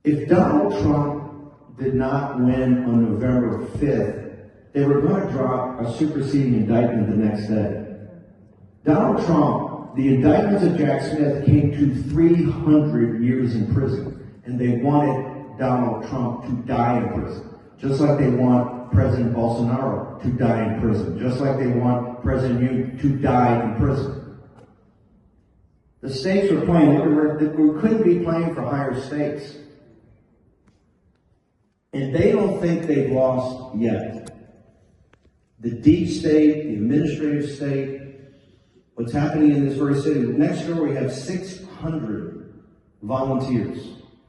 If Donald Trump did not win on November 5th, they were going to drop a superseding indictment the next day. Donald Trump, the indictments of Jack Smith came to 300 years in prison, and they wanted Donald Trump to die in prison, just like they want President Bolsonaro to die in prison, just like they want President Yoon to die in prison. The stakes were playing, we couldn't be playing for higher stakes. And they don't think they've lost yet. The deep state, the administrative state, what's happening in this very city. Next door we have 600 volunteers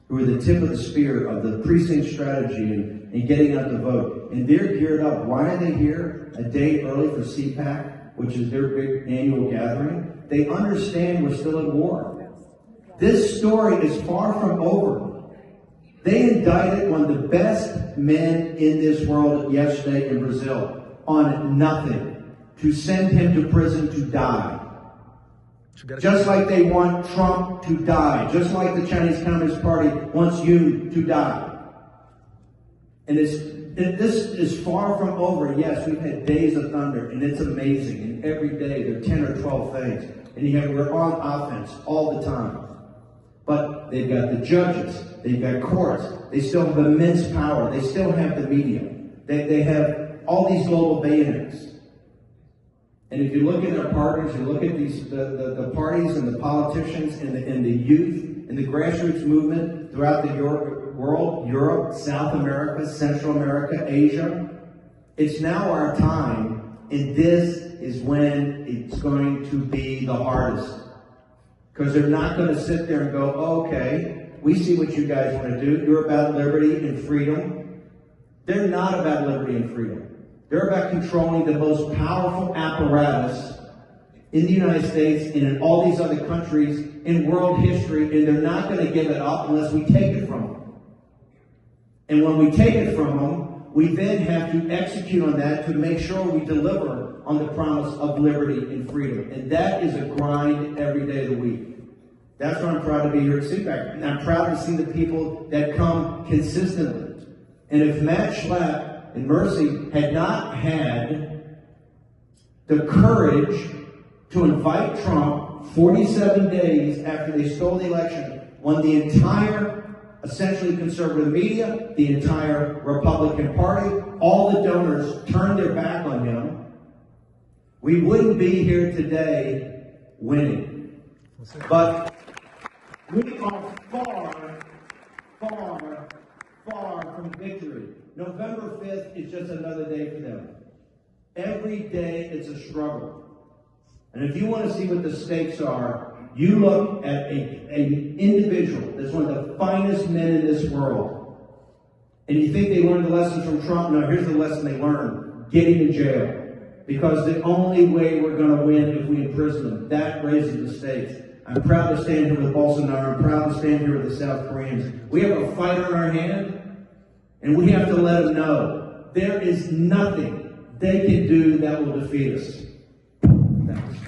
who are the tip of the spear of the precinct strategy and getting out the vote. And they're geared up. Why are they here a day early for CPAC, which is their big annual gathering? They understand we're still at war. This story is far from over. They indicted one of the best men in this world yesterday in Brazil on nothing, to send him to prison to die. Just like they want Trump to die, just like the Chinese Communist Party wants you to die. And this is far from over. Yes, we've had days of thunder, and it's amazing. And every day there are 10 or 12 things. And we're on offense all the time. But they've got the judges, they've got courts, they still have immense power, they still have the media, they have all these global billionaires. And if you look at their partners, you look at the parties and the politicians and the youth and the grassroots movement throughout the world, Europe, South America, Central America, Asia, it's now our time, and this is when it's going to be the hardest. Because they're not going to sit there and go, okay, we see what you guys want to do. You're about liberty and freedom. They're not about liberty and freedom. They're about controlling the most powerful apparatus in the United States and in all these other countries in world history, and they're not going to give it up unless we take it from them. And when we take it from them, we then have to execute on that to make sure we deliver on the promise of liberty and freedom. And that is a grind every day of the week. That's why I'm proud to be here at CPAC. And I'm proud to see the people that come consistently. And if Matt Schlapp and Mercy had not had the courage to invite Trump 47 days after they stole the election, when the entire, essentially conservative media, the entire Republican Party, all the donors turned their back on him, we wouldn't be here today winning. But we are far, far, far from victory. November 5th is just another day for them. Every day it's a struggle. And if you want to see what the stakes are, you look at an individual that's one of the finest men in this world. And you think they learned the lessons from Trump? No, here's the lesson they learned. Get him in jail. Because the only way we're going to win if we imprison them. That raises the stakes. I'm proud to stand here with Bolsonaro. I'm proud to stand here with the South Koreans. We have a fighter in our hand, and we have to let them know there is nothing they can do that will defeat us. Thanks.